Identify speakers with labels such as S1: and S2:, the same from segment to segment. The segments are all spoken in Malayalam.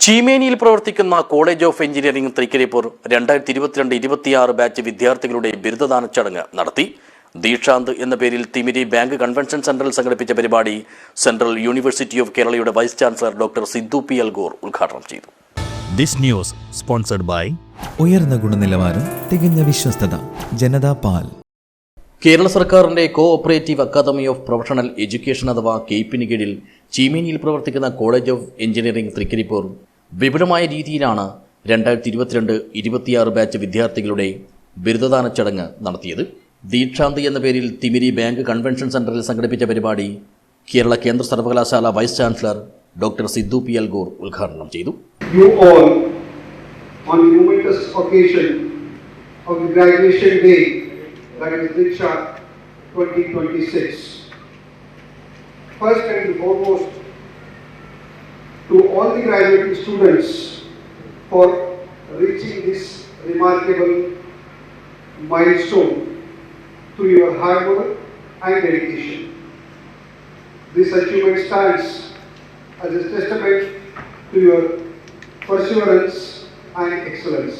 S1: ചീമേനിയിൽ പ്രവർത്തിക്കുന്ന college of engineering Trikaripur 2022-26 batch വിദ്യാർത്ഥികളുടെ ബിരുദദാന ചടങ്ങ് നടത്തി. ദീക്ഷാന്ത് എന്ന പേരിൽ തിമിരി ബാങ്ക് കൺവെൻഷൻ സെന്ററിൽ സംഘടിപ്പിച്ച പരിപാടി സെൻട്രൽ യൂണിവേഴ്സിറ്റി ഓഫ് കേരളയുടെ vice chancellor doctor Siddhu P Algur ഉദ്ഘാടനം ചെയ്തു.
S2: ദിസ് ന്യൂസ് സ്പോൺസർഡ് ബൈ
S3: ഉയർന്ന ഗുണനിലവാരം, തികഞ്ഞ വിശ്വസ്തത, ജനതാ പാൽ.
S1: കേരള സർക്കാരിന്റെ cooperative academy of professional education അഥവാ കെയ്പിന് കീഴിൽ ചീമേനിയിൽ പ്രവർത്തിക്കുന്ന കോളേജ് ഓഫ് എഞ്ചിനീയറിംഗ് തൃക്കരിപ്പൂർ വിപുലമായ രീതിയിലാണ് 2022-26 ബാച്ച് വിദ്യാർത്ഥികളുടെ ബിരുദദാന ചടങ്ങ് നടത്തിയത്. ദീക്ഷാന്ത് എന്ന പേരിൽ തിമിരി ബാങ്ക് കൺവെൻഷൻ സെന്ററിൽ സംഘടിപ്പിച്ച പരിപാടി കേരള കേന്ദ്ര സർവകലാശാല vice chancellor doctor Siddhu P Algur ഉദ്ഘാടനം ചെയ്തു.
S4: On the momentous occasion of the graduation day, that is Diksha 2026. First and foremost, to all the graduating students for reaching this remarkable milestone through your hard work and dedication. This achievement stands as a testament to your perseverance and excellence.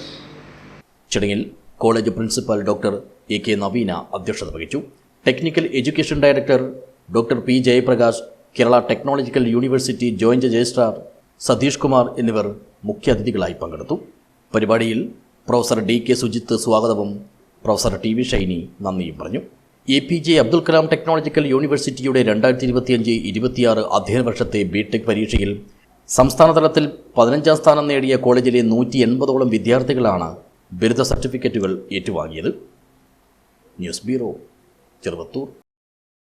S1: ചടങ്ങിൽ college principal doctor A K Naveena അധ്യക്ഷത വഹിച്ചു. Technical education director doctor P Jayaprakash, Kerala technological university joint registrar Satheesh Kumar എന്നിവർ മുഖ്യാതിഥികളായി പങ്കെടുത്തു. പരിപാടിയിൽ പ്രൊഫസർ ഡി കെ സുജിത്ത് സ്വാഗതവും പ്രൊഫസർ ടി വി ഷൈനി നന്ദിയും പറഞ്ഞു. APJ അബ്ദുൽ കലാം ടെക്നോളജിക്കൽ യൂണിവേഴ്സിറ്റിയുടെ 2025-26 അധ്യയന വർഷത്തെ ബിടെക് പരീക്ഷയിൽ സംസ്ഥാനതലത്തിൽ 15ാം സ്ഥാനം നേടിയ കോളേജിലെ 180ഓളം വിദ്യാർത്ഥികളാണ് ബിരുദ സർട്ടിഫിക്കറ്റുകൾ ഏറ്റുവാങ്ങിയത്. News bureau, Cheruvathur.